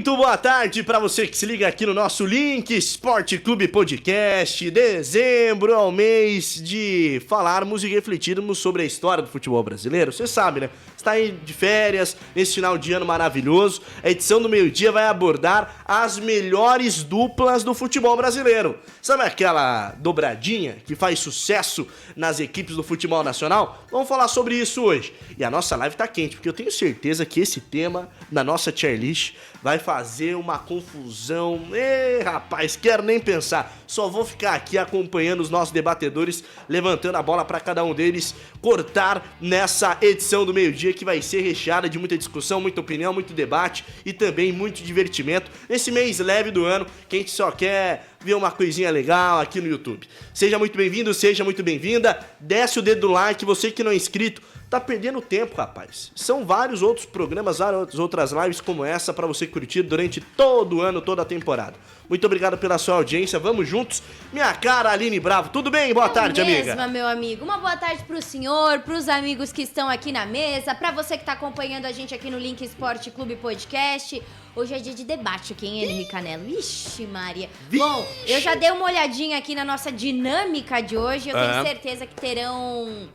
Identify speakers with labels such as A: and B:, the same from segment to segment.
A: Muito boa tarde para você que se liga aqui no nosso Link Esporte Clube Podcast. Dezembro é o mês de falarmos e refletirmos sobre a história do futebol brasileiro. Você sabe, né? Está aí de férias, nesse final de ano maravilhoso. A edição do meio-dia vai abordar as melhores duplas do futebol brasileiro. Sabe aquela dobradinha que faz sucesso nas equipes do futebol nacional? Vamos falar sobre isso hoje. E a nossa live tá quente, porque eu tenho certeza que esse tema da nossa tier list vai fazer uma confusão. Rapaz, quero nem pensar. Só vou ficar aqui acompanhando os nossos debatedores, levantando a bola para cada um deles cortar nessa edição do meio-dia, que vai ser recheada de muita discussão, muita opinião, muito debate e também muito divertimento. Nesse mês leve do ano, que a gente só quer ver uma coisinha legal aqui no YouTube. Seja muito bem-vindo, seja muito bem-vinda. Desce o dedo do like, você que não é inscrito, tá perdendo tempo, rapaz. São vários outros programas, várias outras lives como essa pra você curtir durante todo o ano, toda a temporada. Muito obrigado pela sua audiência, vamos juntos. Minha cara, Aline Bravo, tudo bem? Boa tarde, amiga.
B: Meu amigo. Uma boa tarde pro senhor, pros amigos que estão aqui na mesa, pra você que tá acompanhando a gente aqui no Link Esporte Clube Podcast. Hoje é dia de debate aqui, hein, Henrique Canelo? Ixi, Maria. Bom, eu já dei uma olhadinha aqui na nossa dinâmica de hoje, eu tenho certeza que terão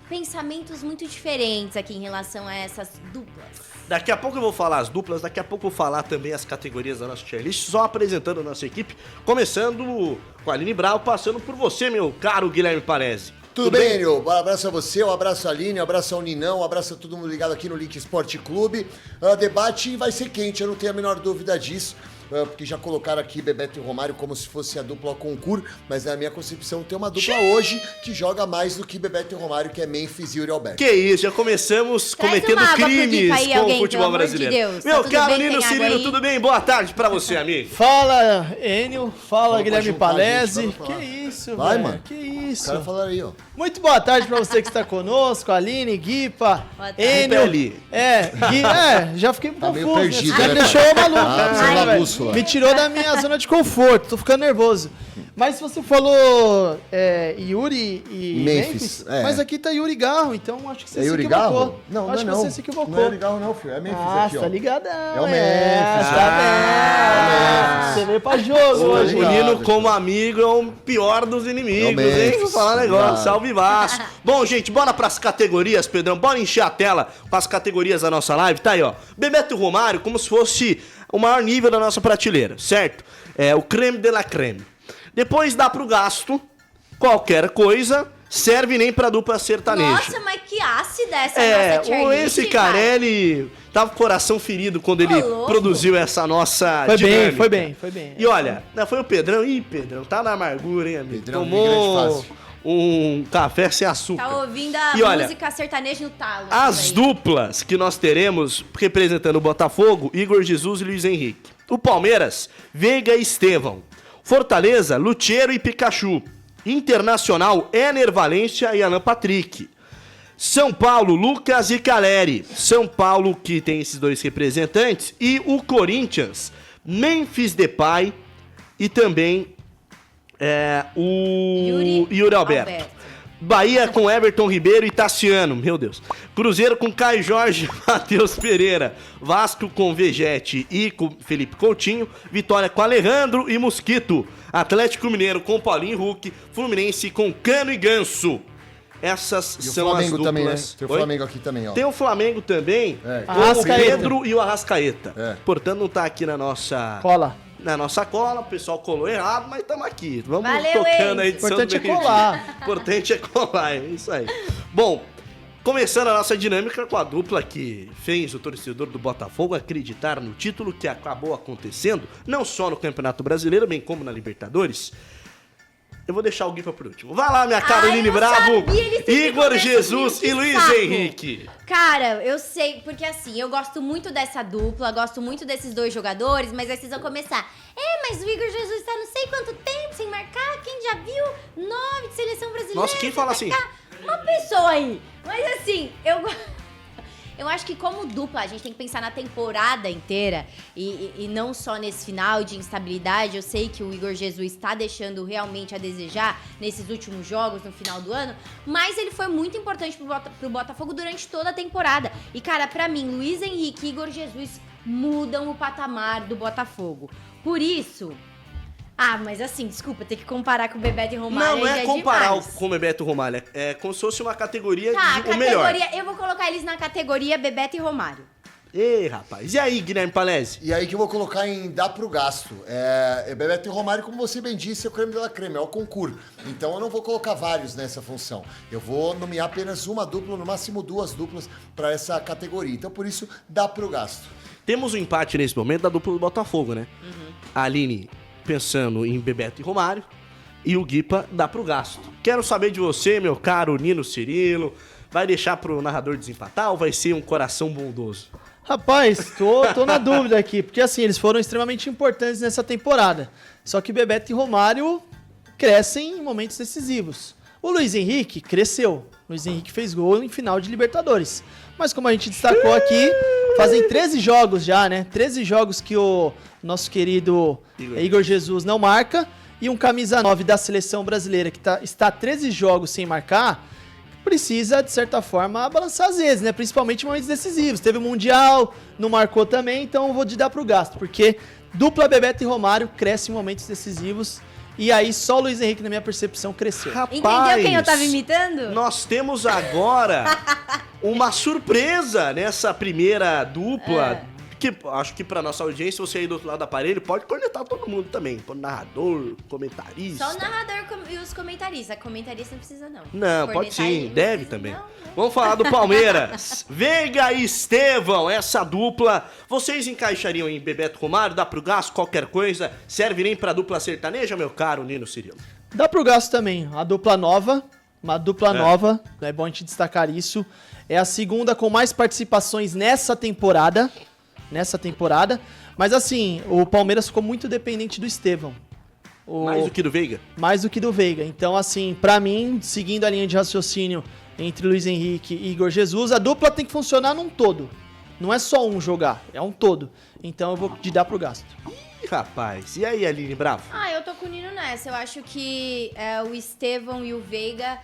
B: pensamentos muito diferentes aqui em relação a essas duplas.
A: Daqui a pouco eu vou falar as duplas, daqui a pouco eu vou falar também as categorias da nossa tier list, só apresentando a nossa equipe, começando com a Aline Bravo, passando por você, meu caro Guilherme Paresi.
C: Tudo bem, Enio? Um abraço a você, um abraço a Aline, um abraço ao Ninão, um abraço a todo mundo ligado aqui no Link Esporte Clube. Debate vai ser quente, eu não tenho a menor dúvida disso. Porque já colocaram aqui Bebeto e Romário como se fosse a dupla concurso, mas na minha concepção tem uma dupla hoje que joga mais do que Bebeto e Romário, que é Memphis e Yuri Alberto.
A: Que isso, já começamos cometendo crimes com o futebol brasileiro. Meu caro Nino Cirilo, tudo bem? Boa tarde pra você, amigo.
D: Fala, Enio. Fala, Guilherme Palese. Que isso,
C: vai,
D: velho.
C: Mano.
D: Que isso.
C: O cara falaram aí, ó.
D: Muito boa tarde pra você que está conosco, Aline, Guipa, Enio.
A: Ali.
D: Já fiquei
C: Tá
D: confuso.
C: meio perdido,
D: Você
C: né,
D: me deixou maluco.
C: você
D: velho.
C: bússola.
D: Me tirou da minha zona de conforto, tô ficando nervoso. Mas se você falou Yuri e Memphis, mas aqui tá Yuri Garro, então acho que você se
C: Yuri
D: equivocou.
C: Garro? Não,
D: acho que você se equivocou.
C: Não é Yuri Garro não, filho. É Memphis aqui, ó.
D: Tá ligadão.
C: É o Memphis.
D: Tá bem. Você veio pra jogo hoje.
A: O Nino, como amigo, é o pior dos inimigos, hein? Vou falar um negócio, salve Vasco. Bom, gente, bora pras categorias, Pedrão. Bora encher a tela com as categorias da nossa live. Tá aí, ó. Bebeto e Romário, como se fosse o maior nível da nossa prateleira, certo? É o creme de la creme. Depois dá pro gasto, qualquer coisa, serve nem pra dupla sertaneja.
B: Nossa, mas que ácida essa nossa tier list,
A: esse Carelli tava com o coração ferido quando ele produziu essa nossa dinâmica.
D: Foi bem.
A: E olha, foi o Pedrão. Ih, Pedrão, tá na amargura, hein, amigo?
C: Pedrão,
A: Tomou um café sem açúcar.
B: Tá ouvindo a música sertaneja no talo.
A: As duplas que nós teremos representando o Botafogo, Igor Jesus e Luiz Henrique. O Palmeiras, Veiga e Estevão. Fortaleza, Lucheiro e Pikachu. Internacional, Ener Valência e Alan Patrick. São Paulo, Lucas e Caleri. São Paulo, que tem esses dois representantes. E o Corinthians, Memphis Depay e também o Yuri Alberto. Bahia com Everton Ribeiro e Tassiano, meu Deus. Cruzeiro com Caio Jorge e Matheus Pereira. Vasco com Vegete e com Felipe Coutinho. Vitória com Alejandro e Mosquito. Atlético Mineiro com Paulinho e Hulk. Fluminense com Cano e Ganso. Essas
C: e
A: são as duplas.
C: Também, né? Tem o Flamengo aqui também, ó.
A: Tem o Flamengo também, com o Pedro e o Arrascaeta. Portanto, não tá aqui na nossa... Na nossa cola, o pessoal colou errado, mas estamos aqui. Vamos tocando a edição do
D: importante é colar.
A: Importante é colar, é isso aí. Bom, começando a nossa dinâmica com a dupla que fez o torcedor do Botafogo acreditar no título que acabou acontecendo, não só no Campeonato Brasileiro, bem como na Libertadores. Eu vou deixar o Guipa por último. Vai lá, minha Caroline Bravo, Igor Jesus e Luiz Henrique.
B: Cara, eu sei, porque assim, eu gosto muito dessa dupla, gosto muito desses dois jogadores, mas aí vocês vão começar. Mas o Igor Jesus tá não sei quanto tempo sem marcar, quem já viu? 9 de seleção brasileira.
A: Nossa, quem fala assim?
B: Uma pessoa aí. Mas assim, eu acho que como dupla, a gente tem que pensar na temporada inteira e não só nesse final de instabilidade. Eu sei que o Igor Jesus está deixando realmente a desejar nesses últimos jogos, no final do ano, mas ele foi muito importante pro Botafogo durante toda a temporada. E, cara, pra mim, Luiz Henrique e Igor Jesus mudam o patamar do Botafogo. Por isso... mas assim, desculpa, ter que comparar com o Bebeto e Romário.
A: Não é comparar com o Bebeto e Romário. É como se fosse uma categoria o melhor.
B: Eu vou colocar eles na categoria Bebeto e Romário.
A: Ei, rapaz. E aí, Guilherme Palese?
C: E aí que eu vou colocar em dá pro gasto. Bebeto e Romário, como você bem disse, é o creme de la creme, é o concurso. Então eu não vou colocar vários nessa função. Eu vou nomear apenas uma dupla, no máximo 2 duplas para essa categoria. Então por isso, dá pro gasto.
A: Temos um empate nesse momento da dupla do Botafogo, né? A Aline pensando em Bebeto e Romário e o Guipa dá pro gasto. Quero saber de você, meu caro Nino Cirilo. Vai deixar pro narrador desempatar ou vai ser um coração bondoso?
D: Rapaz, tô na dúvida aqui, porque assim, eles foram extremamente importantes nessa temporada. Só que Bebeto e Romário crescem em momentos decisivos. O Luiz Henrique cresceu. O Luiz Henrique fez gol em final de Libertadores. Mas como a gente destacou aqui, fazem 13 jogos já, né? 13 jogos que o nosso querido Igor Jesus não marca. E um camisa 9 da seleção brasileira que está 13 jogos sem marcar, precisa, de certa forma, balançar às vezes, né? Principalmente em momentos decisivos. Teve o Mundial, não marcou também, então eu vou te dar pro gasto. Porque dupla Bebeto e Romário cresce em momentos decisivos. E aí só o Luiz Henrique, na minha percepção, cresceu.
A: Rapaz,
B: entendeu quem eu tava imitando?
A: Nós temos agora uma surpresa nessa primeira dupla. Que acho que pra nossa audiência, você aí do outro lado do aparelho, pode cornetar todo mundo também. Narrador, comentarista.
B: Só o narrador e os comentaristas. Comentarista não precisa, não.
A: Não, pode sim, deve também.
B: Não.
A: Vamos falar do Palmeiras. Veiga e Estevão, essa dupla. Vocês encaixariam em Bebeto Romário? Dá pro gasto, qualquer coisa? Serve nem pra dupla sertaneja, meu caro Nino Cirilo?
D: Dá pro gasto também. A dupla nova, uma dupla nova, é bom a gente destacar isso. É a segunda com mais participações nessa temporada. Mas assim, o Palmeiras ficou muito dependente do Estevão.
A: Mais do que do Veiga?
D: Mais do que do Veiga. Então, assim, pra mim, seguindo a linha de raciocínio entre Luiz Henrique e Igor Jesus, a dupla tem que funcionar num todo. Não é só um jogar, é um todo. Então eu vou te dar pro gasto.
A: Ih, rapaz. E aí, Aline Bravo?
B: Eu tô com o Nino nessa. Eu acho que o Estevão e o Veiga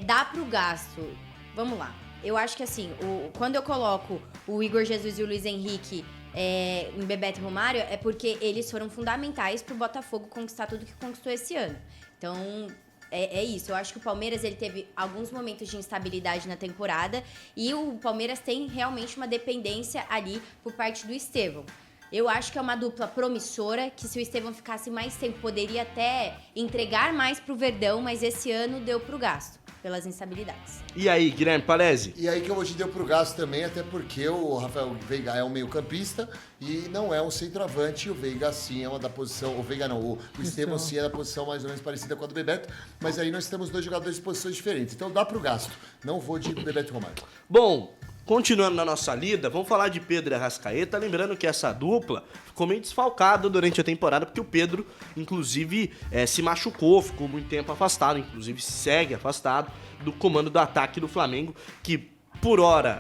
B: dá pro gasto. Vamos lá. Eu acho que assim, quando eu coloco o Igor Jesus e o Luiz Henrique em Bebeto e Romário, é porque eles foram fundamentais pro Botafogo conquistar tudo que conquistou esse ano. Então, é isso. Eu acho que o Palmeiras ele teve alguns momentos de instabilidade na temporada e o Palmeiras tem realmente uma dependência ali por parte do Estevão. Eu acho que é uma dupla promissora, que se o Estevão ficasse mais tempo, poderia até entregar mais pro Verdão, mas esse ano deu pro gasto, pelas instabilidades.
A: E aí, Guilherme Palese?
C: E aí que eu vou te dar pro gasto também, até porque o Rafael Veiga é um meio-campista e não é um centroavante. O Veiga sim é uma da posição. O Veiga não, o Estevão sim é da posição mais ou menos parecida com a do Bebeto, mas aí nós temos 2 jogadores de posições diferentes. Então dá pro gasto. Não vou de Bebeto e Romário.
A: Bom, continuando na nossa lida, vamos falar de Pedro e Arrascaeta, lembrando que essa dupla ficou meio desfalcada durante a temporada, porque o Pedro, inclusive, se machucou, ficou muito tempo afastado, inclusive segue afastado do comando do ataque do Flamengo, que por hora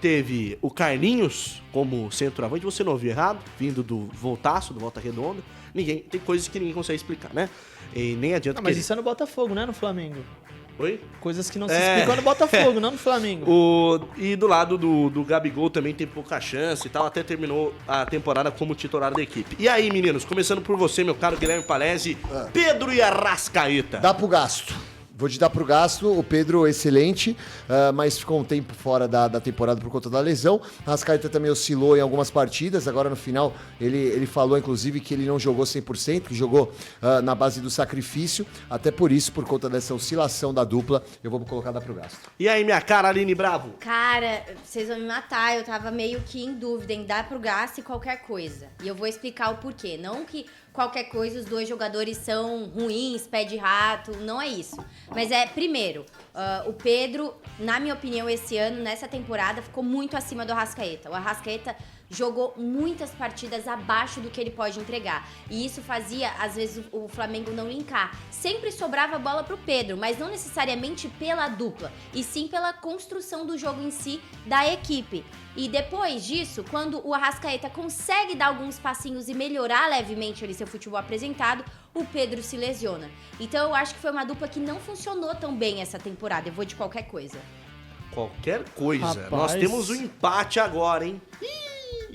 A: teve o Carlinhos como centroavante, você não ouviu errado, vindo do Voltaço, do Volta Redonda, tem coisas que ninguém consegue explicar, né? E nem adianta
D: mas isso é no Botafogo, não é no Flamengo.
A: Oi?
D: Coisas que não se explicam no Botafogo, não no Flamengo.
A: E do lado do Gabigol também tem pouca chance e tal, até terminou a temporada como titular da equipe. E aí, meninos, começando por você, meu caro Guilherme Palese, Pedro e Arrascaeta.
C: Dá pro gasto. Vou te dar pro gasto, o Pedro excelente, mas ficou um tempo fora da temporada por conta da lesão. A Arrascaeta também oscilou em algumas partidas, agora no final ele falou inclusive que ele não jogou 100%, que jogou na base do sacrifício, até por isso, por conta dessa oscilação da dupla, eu vou colocar dar pro gasto.
A: E aí, minha cara, Aline Bravo?
B: Cara, vocês vão me matar, eu tava meio que em dúvida em dar pro gasto e qualquer coisa. E eu vou explicar o porquê, não que qualquer coisa os 2 jogadores são ruins, pé de rato, não é isso. Mas primeiro, o Pedro, na minha opinião, esse ano, nessa temporada, ficou muito acima do Arrascaeta. O Arrascaeta jogou muitas partidas abaixo do que ele pode entregar. E isso fazia, às vezes, o Flamengo não linkar. Sempre sobrava bola pro Pedro, mas não necessariamente pela dupla, e sim pela construção do jogo em si da equipe. E depois disso, quando o Arrascaeta consegue dar alguns passinhos e melhorar levemente ali seu futebol apresentado, o Pedro se lesiona. Então eu acho que foi uma dupla que não funcionou tão bem essa temporada. Eu vou de qualquer coisa.
A: Qualquer coisa.
D: Rapaz.
A: Nós temos um empate agora, hein?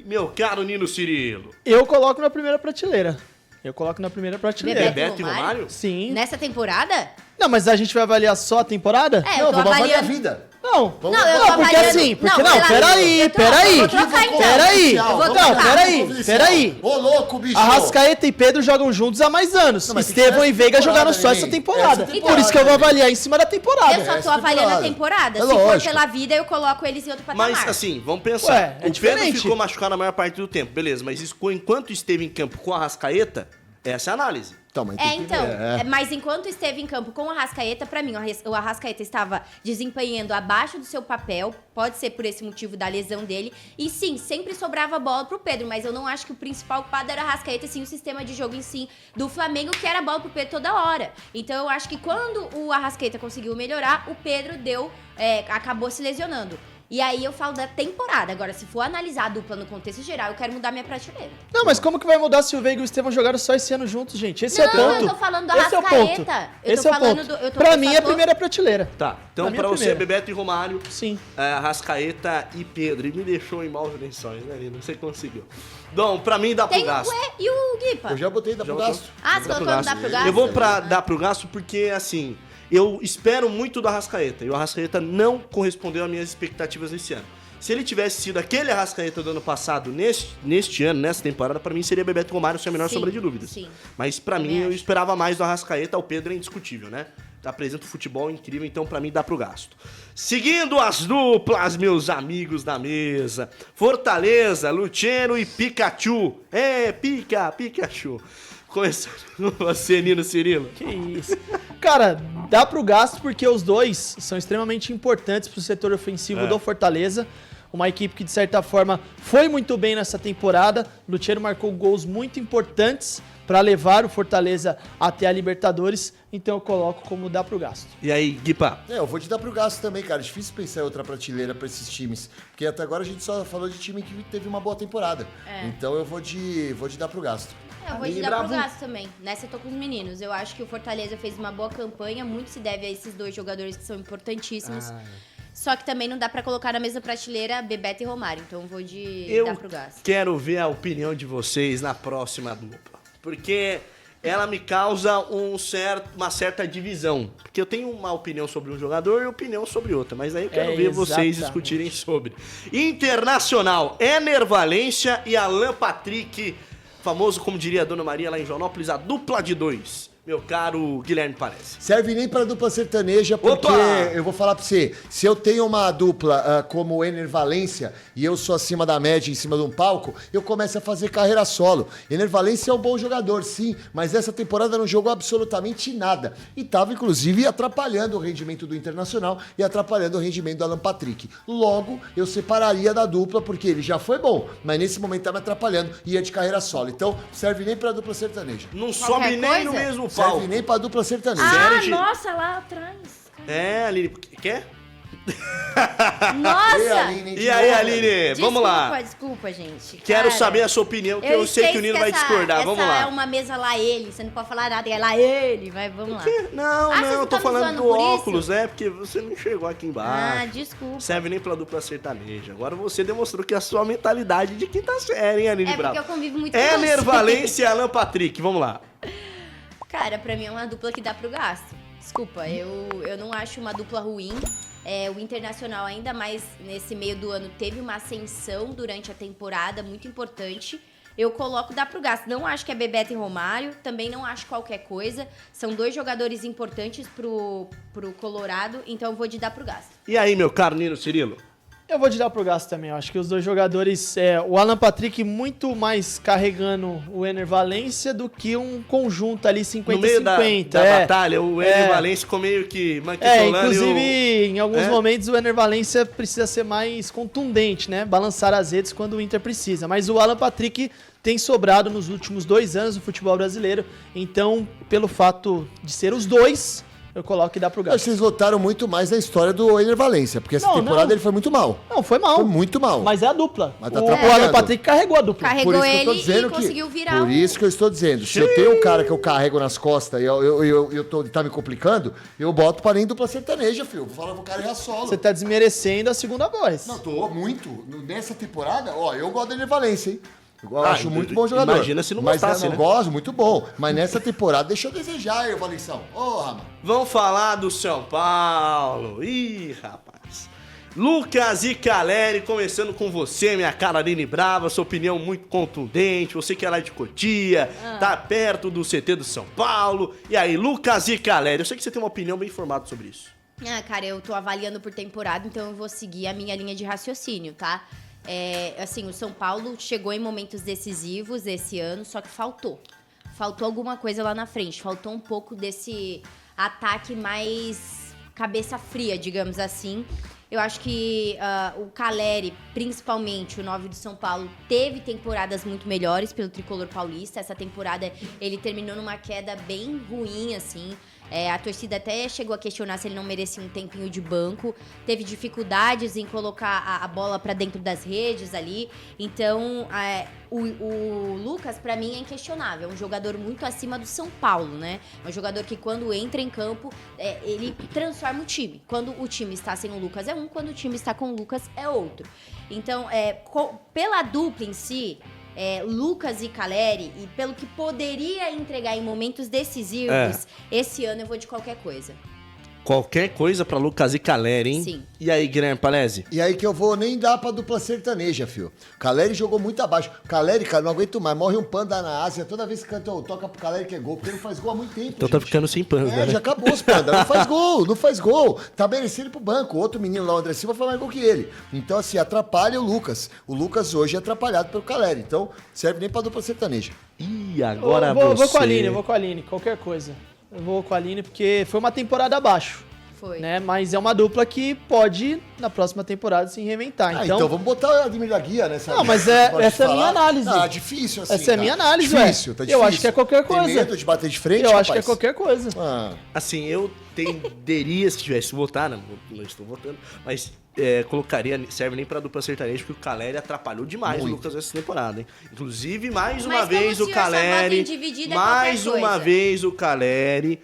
A: meu caro Nino Cirilo?
D: Eu coloco na primeira prateleira.
A: Bebeto e Romário?
D: Sim.
B: Nessa temporada?
D: Não, mas a gente vai avaliar só a temporada?
B: É,
C: Não,
B: eu tô
C: vamos avaliar a
B: avaliando.
C: vida.
D: Não.
B: Não, eu tô
D: porque
B: avaliando-
D: assim,
B: Não, vai lá,
D: peraí.
B: eu vou trocar então.
D: Peraí.
B: Eu vou
D: Não,
B: trocar.
D: peraí.
C: Ô, louco, bicho.
D: Arrascaeta e Pedro jogam juntos há mais anos.
C: Não, mas tem que
D: Estevão
C: ser
D: e Veiga
C: temporada,
D: jogaram só
C: neném.
D: essa temporada.
C: Essa
D: Por isso que eu vou
C: temporada,
D: avaliar em cima da temporada.
B: Eu só tô
C: essa
B: avaliando a
C: temporada.
B: temporada.
C: É
B: Se for
C: lógico.
B: pela vida, eu coloco eles em outro patamar.
A: Mas assim, vamos pensar.
D: Ué, é
A: o Pedro
D: diferente.
A: ficou machucado a maior parte do tempo, beleza, mas isso, enquanto esteve em campo com a Arrascaeta, essa é a análise.
C: Então, mas tem que
B: Então,
C: ver,
B: mas enquanto esteve em campo com o Arrascaeta, pra mim, o Arrascaeta estava desempenhando abaixo do seu papel, pode ser por esse motivo da lesão dele, e sim, sempre sobrava bola pro Pedro, mas eu não acho que o principal culpado era o Arrascaeta, sim, o sistema de jogo em si do Flamengo, que era bola pro Pedro toda hora. Então eu acho que quando o Arrascaeta conseguiu melhorar, o Pedro acabou se lesionando. E aí eu falo da temporada. Agora, se for analisar a dupla no contexto geral, eu quero mudar minha prateleira.
D: Não, mas como que vai mudar se o Veiga e o Estevão jogaram só esse ano juntos, gente? Esse é o
B: Não,
D: ponto.
B: eu tô falando do
D: Esse é o ponto.
B: Arrascaeta.
D: Esse é o ponto. Pra mim é a primeira prateleira.
A: Tá, então
D: Pra mim é
A: pra
D: a
A: você,
D: primeira.
A: Bebeto e Romário,
D: Sim.
A: Arrascaeta e Pedro. E me deixou em maus lençóis, né, Nino? Você conseguiu. Dom, pra mim dá pro
B: Tem o
A: gasto.
B: Ué e o Guipa.
C: Eu já botei da
A: Já
C: pro
A: botou?
C: gasto.
B: Ah, você colocou no dá pro gasto?
A: Eu vou dar pro gasto porque, assim, eu espero muito do Arrascaeta. E o Arrascaeta não correspondeu às minhas expectativas nesse ano. Se ele tivesse sido aquele Arrascaeta do ano passado, neste ano, nessa temporada, pra mim seria Bebeto e Romário sem a menor
B: Sim,
A: sombra de dúvidas.
B: sim.
A: Mas pra
B: Também
A: mim eu
B: acho.
A: esperava mais do Arrascaeta, o Pedro é indiscutível, né? Apresenta um futebol incrível, então pra mim dá pro gasto. Seguindo as duplas, meus amigos da mesa. Fortaleza, Luciano e Pikachu. Pikachu. Começando com você, Nino Cirilo.
D: Que isso. Cara, dá pro gasto porque os dois são extremamente importantes pro setor ofensivo do Fortaleza. Uma equipe que, de certa forma, foi muito bem nessa temporada. Luciano marcou gols muito importantes para levar o Fortaleza até a Libertadores. Então eu coloco como dá pro gasto.
A: E aí, Guipa?
C: Eu vou te dar pro gasto também, cara. Difícil pensar em outra prateleira pra esses times. Porque até agora a gente só falou de time que teve uma boa temporada. Então eu vou te dar pro gasto.
B: Eu vou te dar pro gasto também. Nessa eu tô com os meninos. Eu acho que o Fortaleza fez uma boa campanha. Muito se deve a esses dois jogadores que são importantíssimos. Só que também não dá pra colocar na mesma prateleira Bebeto e Romário. Então eu vou dar pro gasto.
A: Quero ver a opinião de vocês na próxima dupla. Porque ela me causa uma certa divisão. Porque eu tenho uma opinião sobre um jogador e opinião sobre outra. Mas aí eu quero ver vocês
D: exatamente.
A: discutirem sobre. Internacional, Ener Valencia e Alan Patrick. Famoso, como diria a Dona Maria lá em Joanópolis, a dupla de dois. Meu caro Guilherme Parece.
C: Serve nem pra dupla sertaneja, porque
A: Opa!
C: eu vou falar pra você, se eu tenho uma dupla como o Ener Valencia e eu sou acima da média em cima de um palco, eu começo a fazer carreira solo. Ener Valencia é um bom jogador, sim, mas essa temporada não jogou absolutamente nada. E tava, inclusive, atrapalhando o rendimento do Internacional e atrapalhando o rendimento do Alan Patrick. Logo, eu separaria da dupla, porque ele já foi bom, mas nesse momento tá me atrapalhando e é de carreira solo. Então, serve nem pra dupla sertaneja.
A: Não
B: Qualquer
A: sobe nem
B: coisa?
A: no mesmo
C: Serve
A: palco.
C: nem pra dupla sertaneja.
A: Sério?
B: Nossa, lá atrás.
A: É, Aline. Quer?
B: Nossa!
A: E aí, Aline? Vamos lá.
B: Desculpa, gente.
A: Quero
B: Cara,
A: saber a sua opinião, que eu sei que o Nino vai discordar. Vamos
B: Essa
A: lá.
B: é uma mesa lá ele, você não pode falar nada, é lá ele, vai, vamos lá.
A: Não,
B: Ah,
A: não,
B: você
A: eu tô
B: tá me
A: falando
B: zoando
A: do
B: por isso?
A: óculos, porque você não chegou aqui embaixo.
B: Ah, desculpa.
A: Serve nem pra dupla sertaneja. Agora você demonstrou que é a sua mentalidade de quinta série, hein, Aline
B: É
A: Bravo?
B: porque eu convivo muito com
A: Ener
B: você.
A: Valencia e Alan Patrick, vamos lá.
B: Cara, pra mim é uma dupla que dá pro gasto. Desculpa, eu não acho uma dupla ruim. O Internacional, ainda mais nesse meio do ano, teve uma ascensão durante a temporada muito importante. Eu coloco dá pro gasto. Não acho que é Bebeto e Romário, também não acho qualquer coisa. São dois jogadores importantes pro Colorado, então eu vou de dar pro gasto.
A: E aí, meu caro Nino Cirilo?
D: Eu vou te dar pro gasto também. Eu acho que os dois jogadores, o Alan Patrick muito mais carregando o Ener Valencia do que um conjunto ali 50-50.
A: No meio da batalha, o Ener Valencia ficou meio que manquitolando.
D: Inclusive, em alguns momentos, o Ener Valencia precisa ser mais contundente, né? Balançar as redes quando o Inter precisa. Mas o Alan Patrick tem sobrado nos últimos 2 anos no futebol brasileiro. Então, pelo fato de ser os dois, eu coloco que dá pro
C: Acho que
D: Galo.
C: vocês votaram muito mais na história do Ener Valencia, porque essa temporada ele foi muito mal.
D: Não, foi mal.
C: Foi muito mal.
D: Mas é a dupla.
C: Mas tá
D: o
C: atrapalhando.
D: Alan Patrick carregou a dupla.
B: Carregou
C: Por isso que eu tô
B: ele
C: dizendo
B: e conseguiu virar
C: Por
B: um-
C: isso que eu estou dizendo, se eu tenho um cara que eu carrego nas costas e tá me complicando, eu boto para nem dupla sertaneja, filho. Vou falar pro cara errar solo.
D: Você tá desmerecendo a segunda voz.
C: Não, tô muito. Nessa temporada, eu gosto do Ener Valencia, hein? Eu acho muito bom jogador.
A: Imagina se não
C: mas
A: gostasse,
C: eu
A: né?
C: gosto, muito bom. Mas nessa temporada deixa eu desejar, eu, Valenção. Ô, Rama.
A: Vamos falar do São Paulo. Ih, rapaz. Lucas e Caleri, começando com você, minha cara Aline Brava, sua opinião muito contundente, você que é lá de Cotia, tá perto do CT do São Paulo. E aí, Lucas e Caleri, eu sei que você tem uma opinião bem formada sobre isso.
B: Cara, eu tô avaliando por temporada, então eu vou seguir a minha linha de raciocínio, tá? Assim, o São Paulo chegou em momentos decisivos esse ano, só que faltou. Faltou alguma coisa lá na frente, faltou um pouco desse ataque mais cabeça fria, digamos assim. Eu acho que o Caleri, principalmente o 9 do São Paulo, teve temporadas muito melhores pelo tricolor paulista. Essa temporada ele terminou numa queda bem ruim, assim. A torcida até chegou a questionar se ele não merecia um tempinho de banco. Teve dificuldades em colocar a bola pra dentro das redes ali. Então, o Lucas, pra mim, é inquestionável. É um jogador muito acima do São Paulo, né? É um jogador que, quando entra em campo, ele transforma o time. Quando o time está sem o Lucas é um, quando o time está com o Lucas é outro. Então, pela dupla em si... Lucas e Caleri, e pelo que poderia entregar em momentos decisivos, esse ano eu vou de qualquer coisa.
A: Qualquer coisa pra Lucas e Caleri, hein?
B: Sim.
A: E aí, Guilherme Palese?
C: E aí que eu vou nem dar pra dupla sertaneja, filho. Caleri jogou muito abaixo. Caleri, cara, não aguento mais. Morre um panda na Ásia. Toda vez que toca pro Caleri que é gol, porque ele não faz gol há muito tempo.
A: Então tá
C: gente.
A: ficando sem panda, né?
C: Já acabou os panda. Não faz gol, não faz gol. Tá merecendo pro banco. Outro menino lá, o André Silva, faz mais gol que ele. Então, assim, atrapalha o Lucas. O Lucas hoje é atrapalhado pelo Caleri. Então, serve nem pra dupla sertaneja.
A: Ih, agora
D: eu vou
A: você...
D: eu vou com a Aline, qualquer coisa. Eu vou com a Aline porque foi uma temporada abaixo.
B: Foi.
D: Né? Mas é uma dupla que pode, na próxima temporada, se reinventar.
C: Então vamos botar o Ademir da Guia nessa.
D: Não, mas
C: pode
D: essa é a minha
C: falar.
D: análise.
C: Difícil assim.
D: Essa é a minha análise,
C: difícil,
D: ué.
C: tá
D: Eu
C: difícil.
D: acho que é qualquer coisa.
C: Tem medo de bater de frente,
D: Eu acho que é
C: rapaz?
D: qualquer coisa.
A: Assim, eu tenderia, se tivesse votar, não estou votando, mas colocaria, serve nem pra dupla sertaneja, porque o Caleri atrapalhou demais o Lucas essa temporada, hein? Inclusive, mais uma
B: Mas
A: vez
B: como
A: o
B: se essa
A: Caleri,
B: voto individida é
A: mais
B: qualquer
A: uma
B: coisa.
A: vez o Caleri,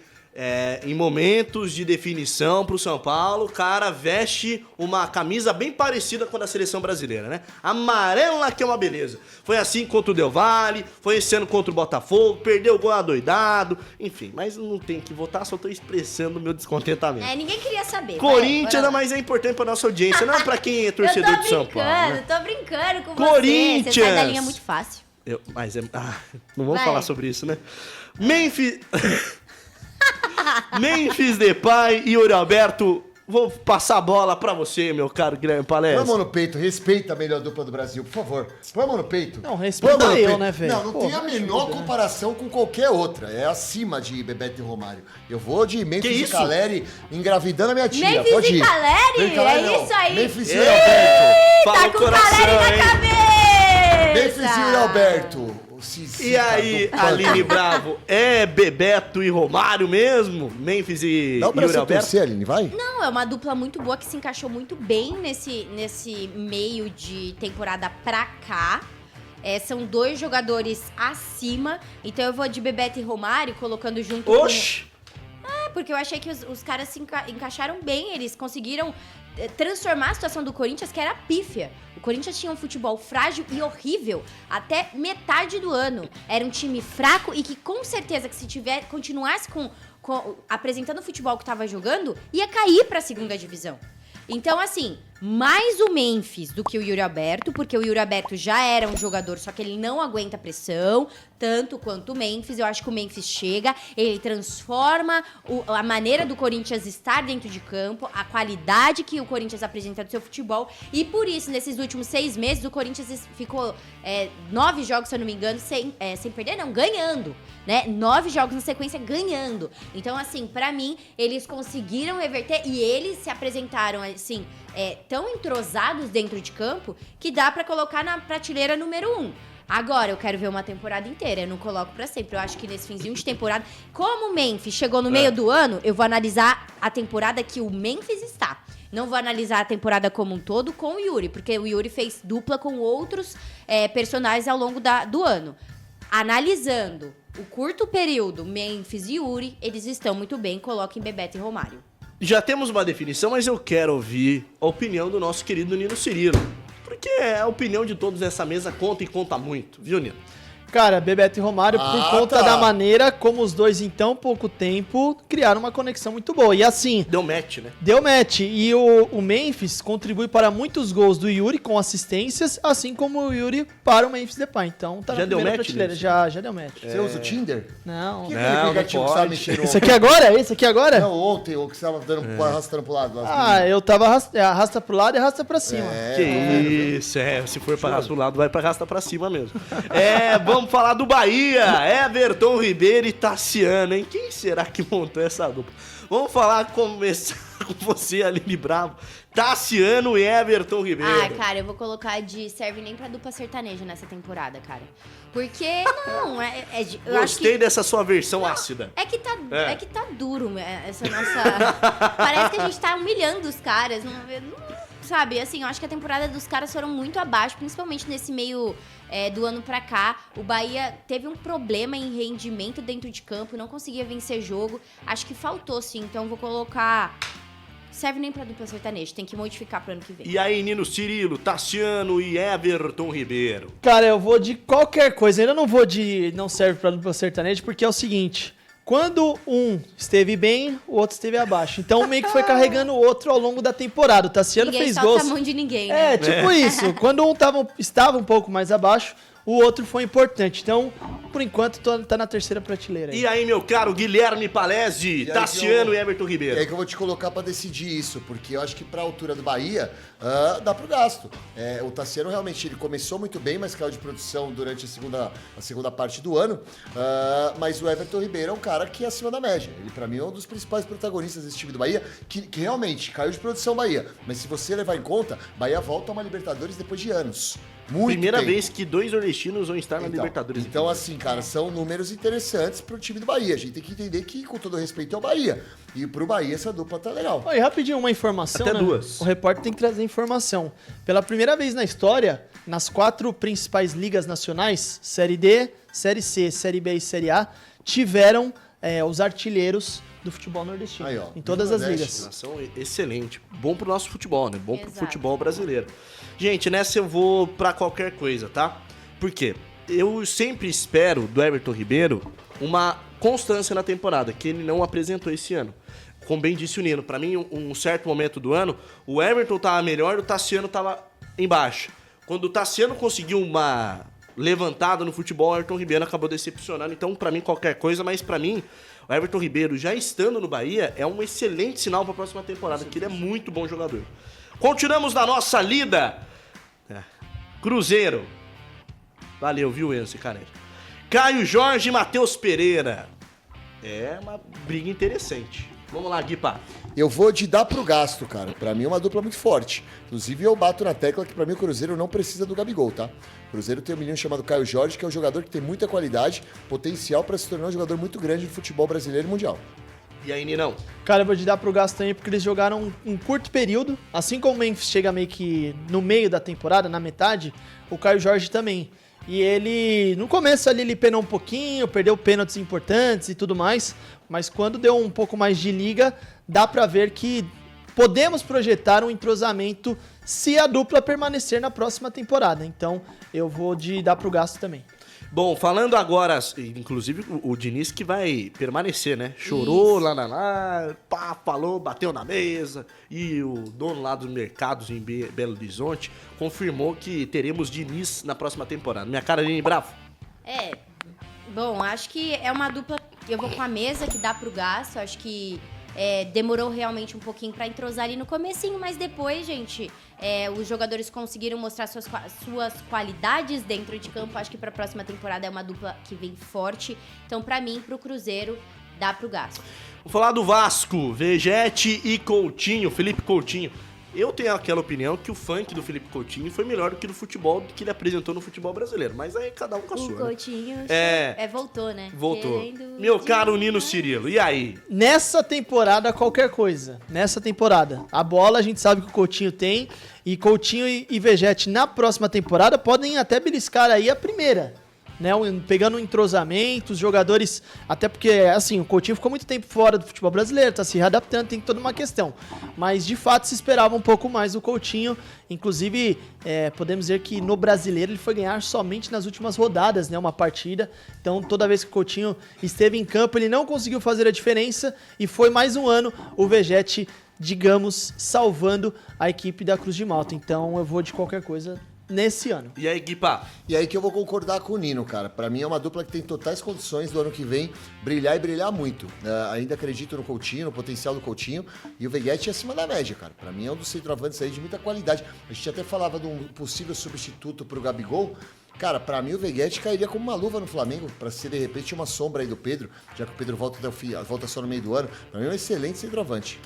A: em momentos de definição pro São Paulo, o cara veste uma camisa bem parecida com a da seleção brasileira, né? Amarela, que é uma beleza. Foi assim contra o Del Valle, foi esse ano contra o Botafogo, perdeu o gol adoidado, enfim, mas não tem que votar, só tô expressando o meu descontentamento.
B: Ninguém queria saber.
A: Corinthians,
B: vai,
A: mas é importante pra nossa audiência, não pra quem é torcedor do São Paulo. Né?
B: Tô brincando com
A: Corinthians!
B: você. Você sai da linha muito fácil.
A: Não vamos
B: Vai.
A: falar sobre isso, né? Memphis Depay e Yuri Alberto, vou passar a bola pra você, meu caro Guilherme
C: Põe a
A: Palestra.
C: mão no peito, respeita a melhor dupla do Brasil, por favor. Põe a mão no peito.
D: Não, respeita
C: Põe a mão no
D: eu,
C: peito.
D: né, velho?
C: Não
D: Pô,
C: tem a menor comparação com qualquer outra. É acima de Bebeto e Romário. Eu vou de Memphis e
A: isso?
C: Caleri engravidando a minha tia.
B: Memphis
C: Pode
B: e
C: ir.
B: Caleri?
C: Caleri,
B: É
C: não.
B: isso aí.
C: Memphis e Alberto.
A: Fala
B: Tá
A: o
B: com o
A: coração,
B: Caleri
A: hein?
B: na cabeça!
C: Memphis e Alberto. O Cizica
A: E aí,
C: do Panda.
A: Aline Bravo, é Bebeto e Romário mesmo? Memphis e
C: Dá o
A: Yuri
C: braço a
A: Alberto?
C: torcer, Aline, vai.
B: Não, é uma dupla muito boa que se encaixou muito bem nesse meio de temporada pra cá. São dois jogadores acima, então eu vou de Bebeto e Romário, colocando junto
A: Oxi!
B: porque eu achei que os caras se encaixaram bem, eles conseguiram transformar a situação do Corinthians, que era pífia. O Corinthians tinha um futebol frágil e horrível até metade do ano. Era um time fraco e que, com certeza, que se continuasse apresentando o futebol que estava jogando, ia cair para a segunda divisão. Então, assim, mais o Memphis do que o Yuri Alberto, porque o Yuri Alberto já era um jogador, só que ele não aguenta pressão, tanto quanto o Memphis. Eu acho que o Memphis chega, ele transforma a maneira do Corinthians estar dentro de campo, a qualidade que o Corinthians apresenta do seu futebol, e por isso, nesses últimos 6 meses, o Corinthians ficou 9 jogos, se eu não me engano, sem perder, não, ganhando, né? 9 jogos na sequência ganhando. Então, assim, pra mim, eles conseguiram reverter e eles se apresentaram, assim, tão entrosados dentro de campo que dá pra colocar na prateleira número 1. Agora, eu quero ver uma temporada inteira, eu não coloco pra sempre. Eu acho que nesse finzinho de temporada, como o Memphis chegou no meio do ano, eu vou analisar a temporada que o Memphis está. Não vou analisar a temporada como um todo com o Yuri, porque o Yuri fez dupla com outros personagens ao longo do ano. Analisando o curto período, Memphis e Yuri, eles estão muito bem, coloquem Bebeto e Romário.
A: Já temos uma definição, mas eu quero ouvir a opinião do nosso querido Nino Cirilo. Porque a opinião de todos nessa mesa conta e conta muito, viu, Nino?
D: Cara, Bebeto e Romário, por conta da maneira como os dois em tão pouco tempo criaram uma conexão muito boa. E assim...
A: Deu match, né?
D: Deu match. E o Memphis contribui para muitos gols do Yuri com assistências, assim como o Yuri para o Memphis Depay. Então tá
A: já
D: na
A: deu
D: primeira
A: match,
D: prateleira. Já deu match.
C: Você usa o Tinder?
D: Não.
C: Que aplicativo que você tava mexendo
D: Esse aqui agora? Esse aqui agora?
C: Não, ontem, o que você tava arrastando pro lado.
D: Eu tava arrasta pro lado e arrasta pra cima.
A: Que isso, se for pra arrastar pro lado, vai pra arrastar pra cima mesmo. Vamos falar do Bahia. Everton Ribeiro e Tassiano, hein? Quem será que montou essa dupla? Vamos começar com você, Aline Bravo. Tassiano e Everton Ribeiro.
B: Cara, eu vou colocar de serve nem pra dupla sertaneja nessa temporada, cara. Porque, não, eu
A: Gostei
B: acho que...
A: dessa sua versão ácida.
B: É que tá duro essa nossa... Parece que a gente tá humilhando os caras. Sabe, assim, eu acho que a temporada dos caras foram muito abaixo, principalmente nesse meio do ano pra cá. O Bahia teve um problema em rendimento dentro de campo, não conseguia vencer jogo. Acho que faltou, sim, então eu vou colocar... Serve nem pra dupla sertaneja, tem que modificar pro ano que vem.
A: E aí, Nino Cirilo, Tassiano e Everton Ribeiro?
D: Cara, eu vou de qualquer coisa. Ainda não vou de não serve pra dupla sertaneja, porque é o seguinte... Quando um esteve bem, o outro esteve abaixo. Então meio que foi carregando o outro ao longo da temporada. O Tassiano fez gols.
B: Ninguém solta a mão de ninguém, né?
D: Isso. Quando um estava um pouco mais abaixo, o outro foi importante. Então, por enquanto, tá na terceira prateleira.
A: E aí, meu caro Guilherme Palese, Tassiano e Everton Ribeiro?
C: É aí que eu vou te colocar pra decidir isso, porque eu acho que pra altura do Bahia, dá pro gasto. O Tassiano realmente, ele começou muito bem, mas caiu de produção durante a segunda parte do ano. Mas o Everton Ribeiro é um cara que é acima da média. Ele, pra mim, é um dos principais protagonistas desse time do Bahia, que realmente caiu de produção Bahia. Mas se você levar em conta, Bahia volta a uma Libertadores depois de anos.
A: Primeira vez que dois nordestinos vão estar na Libertadores.
C: Então, assim, cara, são números interessantes pro time do Bahia. A gente tem que entender que, com todo respeito, é o Bahia. E pro Bahia, essa dupla tá legal.
D: E rapidinho, uma informação,
A: Até duas.
D: O repórter tem que trazer informação. Pela primeira vez na história, nas 4 principais ligas nacionais, Série D, Série C, Série B e Série A, tiveram os artilheiros do futebol nordestino.
C: Aí,
D: em todas as ligas.
A: Nação excelente. Bom pro nosso futebol, né? Bom pro
B: Exato.
A: futebol brasileiro. Gente, nessa eu vou pra qualquer coisa, tá? Por quê? Eu sempre espero do Everton Ribeiro uma constância na temporada, que ele não apresentou esse ano. Como bem disse o Nino, pra mim, um certo momento do ano, o Everton tava melhor, o Tassiano tava embaixo. Quando o Tassiano conseguiu uma levantada no futebol, o Everton Ribeiro acabou decepcionando. Então, pra mim, qualquer coisa, mas pra mim, o Everton Ribeiro, já estando no Bahia, é um excelente sinal pra próxima temporada, que ele é muito bom jogador. Continuamos na nossa lida. Cruzeiro. Valeu, viu, Enzo Canelli? Caio Jorge e Matheus Pereira. É uma briga interessante. Vamos lá, Guipa.
C: Eu vou de dar pro gasto, cara. Pra mim é uma dupla muito forte. Inclusive, eu bato na tecla que pra mim o Cruzeiro não precisa do Gabigol, tá? O Cruzeiro tem um menino chamado Caio Jorge, que é um jogador que tem muita qualidade, potencial pra se tornar um jogador muito grande do futebol brasileiro e mundial.
A: E aí, Ninão?
D: Cara, eu vou te dar pro gasto também, porque eles jogaram um curto período. Assim como o Memphis chega meio que no meio da temporada, na metade, o Caio Jorge também. E ele, no começo ali, ele penou um pouquinho, perdeu pênaltis importantes e tudo mais. Mas quando deu um pouco mais de liga, dá pra ver que podemos projetar um entrosamento se a dupla permanecer na próxima temporada. Então, eu vou de dar pro gasto também.
A: Bom, falando agora, inclusive o Diniz que vai permanecer, né? Chorou lá, pá, falou, bateu na mesa. E o dono lá dos mercados em Belo Horizonte confirmou que teremos Diniz na próxima temporada. Minha cara, Aline Bravo.
B: Bom, acho que é uma dupla. Eu vou com a mesa que dá pro gasto. Acho que demorou realmente um pouquinho pra entrosar ali no comecinho, mas depois, gente, os jogadores conseguiram mostrar suas qualidades dentro de campo. Acho que pra próxima temporada é uma dupla que vem forte. Então, pra mim, pro Cruzeiro, dá pro gasto.
A: Vou falar do Vasco, Vegete e Coutinho, Felipe Coutinho. Eu tenho aquela opinião que o funk do Felipe Coutinho foi melhor do que do futebol que ele apresentou no futebol brasileiro. Mas aí cada um com a
B: O
A: sua. Né?
B: Coutinho voltou, né?
A: Voltou.
B: Querendo
A: Meu caro Nino Cirilo, e aí?
D: Nessa temporada, qualquer coisa. Nessa temporada. A bola a gente sabe que o Coutinho tem. E Coutinho e Vegetti na próxima temporada podem até beliscar aí a primeira. Né, pegando um entrosamento, os jogadores, até porque, assim, o Coutinho ficou muito tempo fora do futebol brasileiro, tá se readaptando, tem toda uma questão. Mas, de fato, se esperava um pouco mais do Coutinho, inclusive, podemos dizer que no brasileiro ele foi ganhar somente nas últimas rodadas, né, uma partida. Então, toda vez que o Coutinho esteve em campo, ele não conseguiu fazer a diferença e foi mais um ano o Vegetti, digamos, salvando a equipe da Cruz de Malta. Então, eu vou de qualquer coisa nesse ano.
A: E aí, Guipa?
C: E aí que eu vou concordar com o Nino, cara. Pra mim é uma dupla que tem totais condições do ano que vem brilhar e brilhar muito. Ainda acredito no Coutinho, no potencial do Coutinho. E o Vegetti é acima da média, cara. Pra mim é um dos centroavantes aí de muita qualidade. A gente até falava de um possível substituto pro Gabigol. Cara, pra mim o Vegetti cairia como uma luva no Flamengo, pra ser de repente uma sombra aí do Pedro, já que o Pedro volta até o fim, volta só no meio do ano. Pra mim é um excelente centroavante.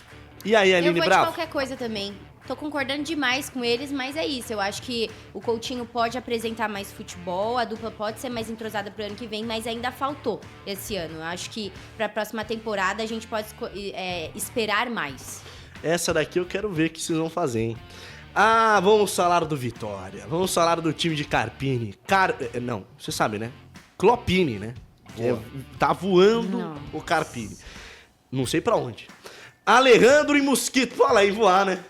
A: E aí,
B: Eu
A: Aline
B: vou de
A: Bravo?
B: qualquer coisa também. Tô concordando demais com eles, mas é isso. Eu acho que o Coutinho pode apresentar mais futebol, a dupla pode ser mais entrosada pro ano que vem, mas ainda faltou esse ano. Eu acho que pra próxima temporada a gente pode esperar mais.
A: Essa daqui eu quero ver o que vocês vão fazer, hein? Ah, vamos falar do Vitória. Vamos falar do time de Carpini. Não, você sabe, né? Clopini, né? Tá voando
B: Não.
A: o Carpini. Não sei pra onde. Alejandro e Mosquito. Fala aí, voar, né?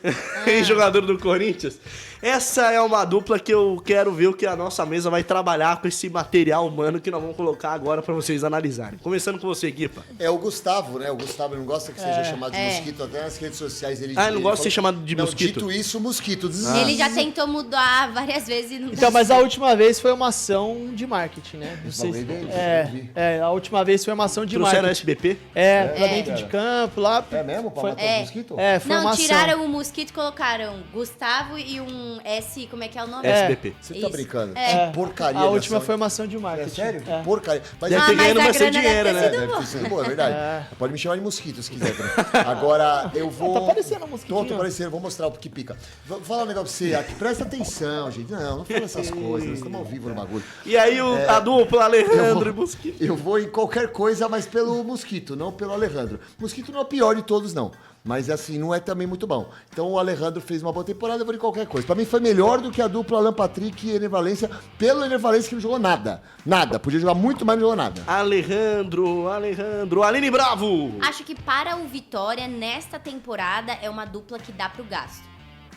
A: Jogador do Corinthians. Essa é uma dupla que eu quero ver o que a nossa mesa vai trabalhar com esse material humano que nós vamos colocar agora pra vocês analisarem. Começando com você, Guipa.
C: É o Gustavo, né? O Gustavo não gosta que seja chamado de mosquito, até nas redes sociais ele
A: Ele não gosta de ser chamado de mosquito?
C: Dito isso, mosquito.
B: Ele já tentou mudar várias vezes e não
D: Então, mas a última vez foi uma ação de marketing, né? Não sei se...
C: bagulho dele,
D: a última vez foi uma ação de
A: Trouxeram
D: marketing.
A: SBP?
D: Pra dentro de campo, lá.
C: É mesmo? Pra
D: Foi-
C: matar os mosquitos?
D: Foi uma
B: Não,
D: ação.
B: tiraram o mosquito e colocaram Gustavo e um S, como é que é o nome?
A: SBP.
C: Você tá
B: Isso.
C: brincando?
B: É.
C: Que porcaria.
D: A
C: de
D: última
C: ação.
D: foi uma ação de marketing.
C: É sério?
D: É.
C: Porcaria. Mas
A: Deve
B: Ah,
A: ter
B: mas
A: ganhando
B: a
A: bastante
B: grana
A: dinheiro,
B: deve
A: né?
B: ter sido
C: Deve ter sido bom, é verdade. Pode me chamar de mosquito se quiser também. Agora, eu vou...
D: Tá parecendo um mosquitinho.
C: Tô parecendo, vou mostrar o que pica. Vou falar um negócio pra você aqui. Presta atenção, gente. Não fala essas coisas. Nós estamos ao vivo no bagulho.
A: E aí a dupla Alejandro e Mosquito.
C: Eu vou em qualquer coisa, mas pelo Mosquito, não pelo Alejandro. Mosquito não é o pior de todos, não. Mas assim, não é também muito bom. Então o Alejandro fez uma boa temporada, eu vou em qualquer coisa. Pra mim foi melhor do que a dupla Alan Patrick e Ener Valencia, pelo Ener Valencia que não jogou nada. Nada. Podia jogar muito, mas não jogou nada.
A: Alejandro. Aline Bravo.
B: Acho que para o Vitória, nesta temporada, é uma dupla que dá pro gasto.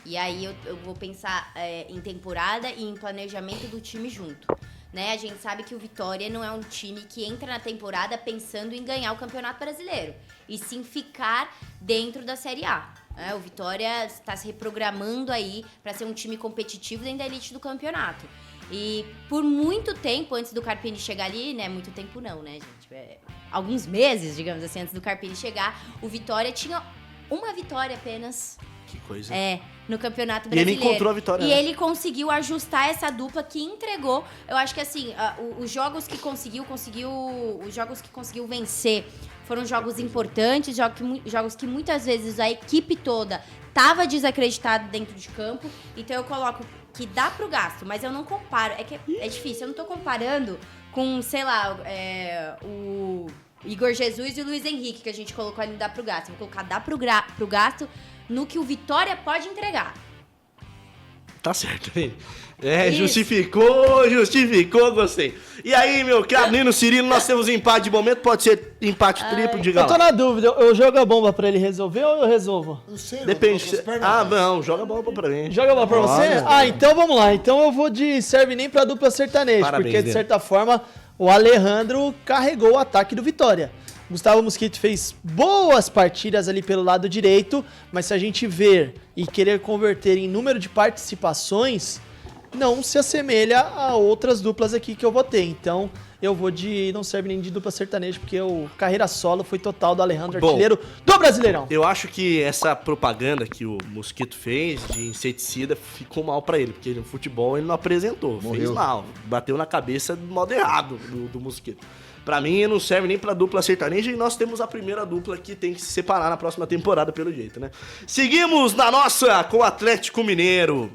B: E aí eu vou pensar em temporada e em planejamento do time junto. Né? A gente sabe que o Vitória não é um time que entra na temporada pensando em ganhar o Campeonato Brasileiro, e sim ficar dentro da Série A. O Vitória está se reprogramando aí para ser um time competitivo dentro da elite do campeonato. E por muito tempo, antes do Carpini chegar ali, né? Muito tempo não, né, gente? Alguns meses, digamos assim, antes do Carpini chegar, o Vitória tinha uma vitória apenas.
A: Que coisa.
B: No Campeonato
A: E ele
B: Brasileiro.
A: encontrou a vitória,
B: E
A: né?
B: ele conseguiu ajustar essa dupla que entregou. Eu acho que assim, os jogos que conseguiu vencer foram jogos importantes, jogos que muitas vezes a equipe toda estava desacreditada dentro de campo. Então eu coloco que dá pro gasto, mas eu não comparo. É difícil, eu não tô comparando com, sei lá, o Igor Jesus e o Luiz Henrique, que a gente colocou ali no dá pro gasto. Eu vou colocar dá pro gasto no que o Vitória pode entregar.
A: Tá certo, hein?
B: Isso.
A: Justificou, gostei. E aí, meu caro Nino Cirilo, nós temos empate de momento, pode ser empate triplo, diga
D: Eu tô
A: lá.
D: na dúvida, eu jogo a bomba pra ele resolver ou eu resolvo?
C: Não sei,
A: Depende.
C: eu tô com as pernas
A: Ah,
C: atrás.
A: não, joga a bola pra mim.
D: Joga a bola pra você?
A: Olha.
D: Ah, então vamos lá. Então eu vou de serve nem pra dupla sertaneja,
A: Parabéns,
D: porque de
A: Nino.
D: certa forma o Alejandro carregou o ataque do Vitória. Gustavo Mosquito fez boas partidas ali pelo lado direito, mas se a gente ver e querer converter em número de participações, não se assemelha a outras duplas aqui que eu vou ter. Então eu vou de não serve nem de dupla sertaneja, porque o carreira solo foi total do Alejandro,
A: Bom,
D: artilheiro do Brasileirão.
A: Eu acho que essa propaganda que o Mosquito fez de inseticida ficou mal pra ele, porque no futebol ele não apresentou, fez
C: Morreu.
A: mal, bateu na cabeça do modo errado do Mosquito. Pra mim, não serve nem pra dupla sertaneja e nós temos a primeira dupla que tem que se separar na próxima temporada, pelo jeito, né? Seguimos na nossa com o Atlético Mineiro.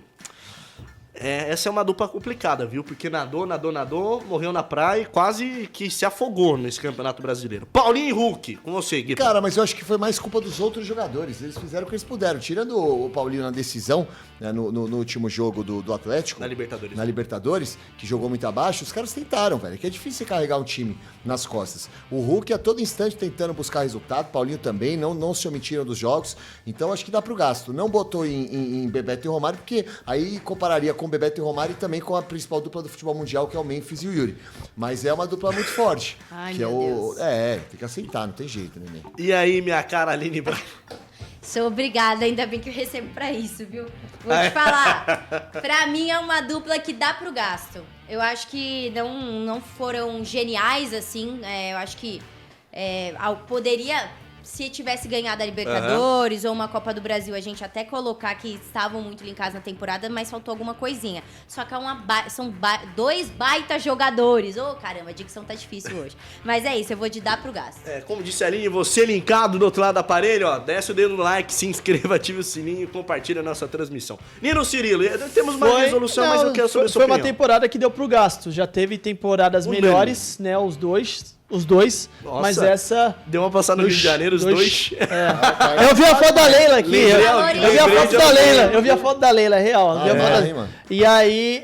A: Essa é uma dupla complicada, viu? Porque nadou, morreu na praia e quase que se afogou nesse Campeonato Brasileiro. Paulinho e Hulk, com você, Gui.
C: Cara, mas eu acho que foi mais culpa dos outros jogadores. Eles fizeram o que eles puderam. Tirando o Paulinho na decisão, né, no último jogo do Atlético.
A: Na Libertadores.
C: Na Libertadores, que jogou muito abaixo, os caras tentaram, velho. Que é difícil você carregar um time nas costas. O Hulk a todo instante tentando buscar resultado, Paulinho também, não se omitiram dos jogos. Então acho que dá pro gasto. Não botou em Bebeto e Romário, porque aí compararia com o Bebeto e Romário e também com a principal dupla do futebol mundial, que é o Memphis e o Yuri. Mas é uma dupla muito forte.
B: Ai,
C: que é
B: meu
C: o.
B: Deus.
C: Tem que aceitar, não tem jeito, né?
A: E aí, minha cara, Aline Bravo?
B: Sou obrigada, ainda bem que eu recebo pra isso, viu? Vou te falar. Pra mim é uma dupla que dá pro gasto. Eu acho que não foram geniais, assim. Eu acho que poderia, se tivesse ganhado a Libertadores ou uma Copa do Brasil, a gente até colocar que estavam muito linkados na temporada, mas faltou alguma coisinha. Só que são dois baita jogadores. Ô, caramba, a dicção tá difícil hoje. Mas é isso, eu vou de dar pro gasto.
A: Como disse a Aline, você linkado do outro lado do aparelho, ó, desce o dedo no like, se inscreva, ative o sininho e compartilha a nossa transmissão. Nino Cirilo, temos uma resolução, mas eu quero saber a sua
D: Foi
A: opinião.
D: uma temporada que deu pro gasto. Já teve temporadas melhores, né? Os dois,
A: Nossa,
D: mas essa...
A: Deu uma passada no Rio de Janeiro, os dois.
D: Eu vi a foto da Leila aqui.
A: Lembrei,
D: Eu vi a foto
A: de
D: da
A: alguém.
D: Leila. Eu vi a foto da Leila, real. Eu vi a foto da-
C: mano.
D: E aí,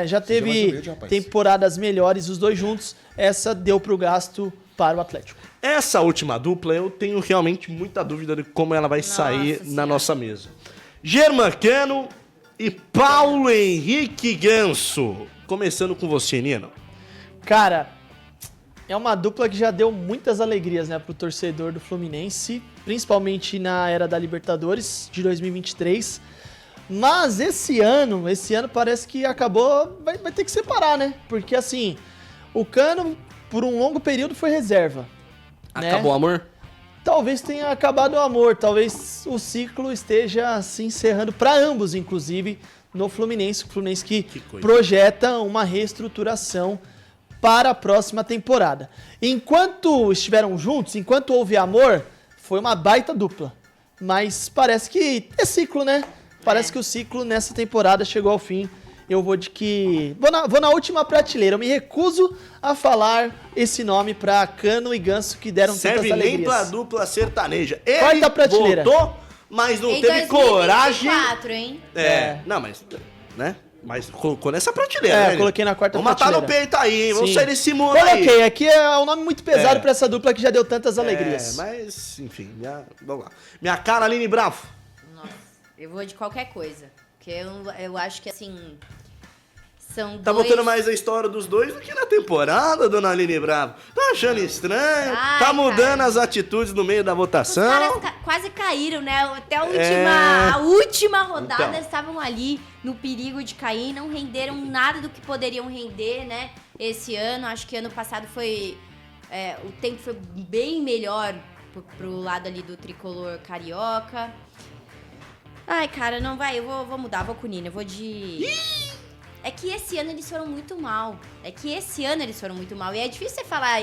D: já
C: mais
D: teve
C: humilde, rapaz.
D: temporadas melhores, os dois juntos. Essa deu pro gasto para o Atlético.
A: Essa última dupla, eu tenho realmente muita dúvida de como ela vai sair na
B: Senhora.
A: nossa mesa. Germancano e Paulo Henrique Ganso. Começando com você, Nino.
D: Cara, é uma dupla que já deu muitas alegrias, né, pro torcedor do Fluminense, principalmente na era da Libertadores de 2023. Mas esse ano parece que acabou, vai ter que separar, né? Porque assim, o Cano por um longo período foi reserva. né?
A: Acabou o amor?
D: Talvez tenha acabado o amor, talvez o ciclo esteja se encerrando para ambos, inclusive no Fluminense. O Fluminense que
A: coisa.
D: projeta uma reestruturação para a próxima temporada. Enquanto estiveram juntos, enquanto houve amor, foi uma baita dupla. Mas parece que é ciclo, né? Parece que o ciclo nessa temporada chegou ao fim. Eu vou de que... Vou na última prateleira. Eu me recuso a falar esse nome pra Cano e Ganso, que deram
A: Serve
D: tantas alegrias.
A: nem pra dupla sertaneja. Ele
D: Quarta prateleira.
A: votou, mas não
B: Em
A: teve
B: 2024,
A: coragem.
B: hein?
A: Não, mas... né? Mas colocou nessa prateleira, né?
D: Coloquei na quarta
A: Vamos matar no
D: prateleira.
A: peito aí, hein? Vamos
D: Sim.
A: sair desse mundo aí.
D: Coloquei, aqui é um nome muito pesado
A: É.
D: pra essa dupla que já deu tantas alegrias.
A: Mas, enfim, vamos lá. Minha cara, Aline Bravo.
B: Nossa, eu vou de qualquer coisa. Porque eu acho que, assim, são
A: Tá
B: dois...
A: botando mais a história dos dois do que na temporada, dona Aline Bravo. Tá achando estranho?
B: Ai,
A: tá mudando
B: cara.
A: as atitudes no meio da
B: Os
A: votação?
B: caras quase caíram, né? Até a última rodada
A: Então.
B: estavam ali no perigo de cair, não renderam nada do que poderiam render, né? Esse ano, acho que ano passado foi... o tempo foi bem melhor pro lado ali do tricolor carioca. Ai, cara, não vai, eu vou mudar, vou com o Nino, eu vou de... É que esse ano eles foram muito mal. E é difícil você falar,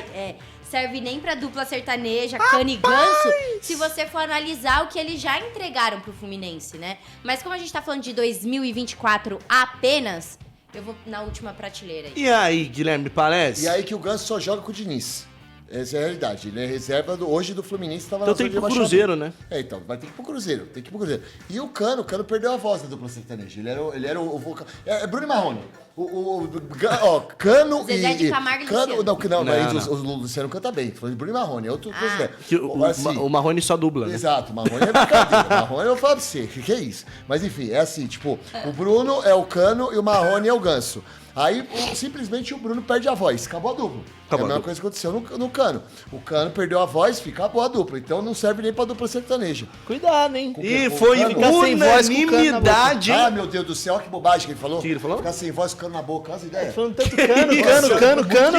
B: serve nem pra dupla sertaneja, Cano e Ganso, se você for analisar o que eles já entregaram pro Fluminense, né? Mas como a gente tá falando de 2024 apenas, eu vou na última prateleira aí.
A: E aí, Guilherme Palés?
C: E aí que o Ganso só joga com o Diniz. Essa é a realidade. Ele é reserva hoje do Fluminense. Tava
A: Então
C: na
A: tem
C: zona
A: que ir
C: de
A: pro Cruzeiro,
C: rebaixamento.
A: né?
C: Então, vai ter que ir pro Cruzeiro. E o Cano perdeu a voz da dupla sertaneja. Ele era o vocal. É Bruno e Marrone. Cano
B: Zezé
C: e...
B: de Camargo e
C: Cano,
B: Luciano.
C: não. O Luciano canta bem. Foi Bruno e Marrone. É outro coisa.
A: Que o Marrone só dubla, né?
C: Exato, Marrone é brincadeira. Marrone eu falo pra você, que é isso? Mas enfim, é assim, tipo, o Bruno é o Cano e o Marrone é o Ganso. Aí, simplesmente, o Bruno perde a voz. Acabou a dupla.
A: Acabou
C: É a
A: a
C: mesma coisa que aconteceu no Cano. O Cano perdeu a voz, acabou a dupla. Então não serve nem pra dupla sertaneja.
D: Cuidado, hein?
A: E foi
D: Ficar sem voz com o Cano na
A: unanimidade.
C: Ah, meu Deus do céu, olha que bobagem que ele falou.
A: O que ele falou?
C: Ficar sem voz, Cano na boca, as ideias.
D: Falando tanto Cano.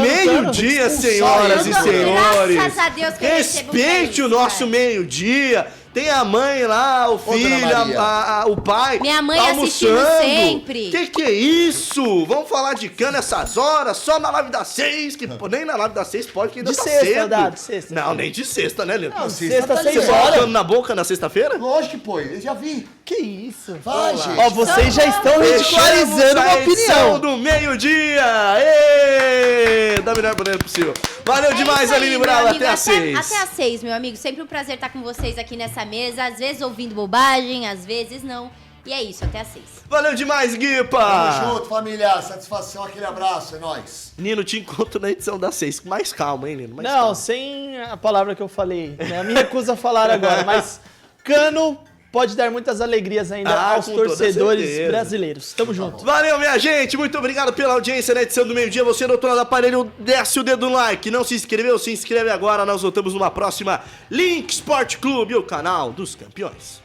A: Meio-dia, senhoras e
C: Expulsar ele,
A: senhores.
B: Graças a Deus que eu recebo
A: Respeite
B: bem,
A: o nosso
B: cara.
A: meio-dia. Tem a mãe lá, o filho,
C: Dona Maria.
A: o pai.
B: Minha mãe
A: almoçando.
B: assistindo sempre.
A: Que é isso? Vamos falar de cana essas horas? Só na live das 6, que pô, nem na live das 6 pode, que ainda
D: De
A: tá
D: sexta,
A: cedo.
D: Dado, de sexta.
A: Não, nem de sexta, né, Leandro?
D: Não,
C: sexta
D: sexta,
C: tá
D: 6
C: liberado.
A: Você
D: horas.
A: botando na boca na sexta-feira?
C: Lógico que pô, eu já vi.
D: Que isso?
C: Vai,
A: Olá.
C: gente.
D: Ó, vocês já estão
A: Fechamos
D: ridicularizando
A: a
D: uma
A: edição
D: opinião.
A: do meio-dia. Ê! Da melhor maneira possível. Valeu demais,
B: isso aí,
A: Aline
B: meu
A: Brau.
B: amigo.
A: Até às 6.
B: Até às 6, meu amigo. Sempre um prazer estar com vocês aqui nessa mesa. Às vezes ouvindo bobagem, às vezes não. E é isso, até às 6.
A: Valeu demais, Guipa.
C: Tamo junto, família. Satisfação, aquele abraço, é nóis.
A: Nino, te encontro na edição da 6. Com mais calma, hein, Nino? Mais
D: Não,
A: calma.
D: sem a palavra que eu falei. Né? Me recuso a falar agora, mas Cano pode dar muitas alegrias ainda aos
A: com toda
D: torcedores
A: certeza.
D: brasileiros. Tamo junto.
A: Valeu, minha gente. Muito obrigado pela audiência na edição do meio-dia. Você, doutor do aparelho, desce o dedo no like. Não se inscreveu? Se inscreve agora. Nós voltamos numa próxima Link Sport Clube, o canal dos campeões.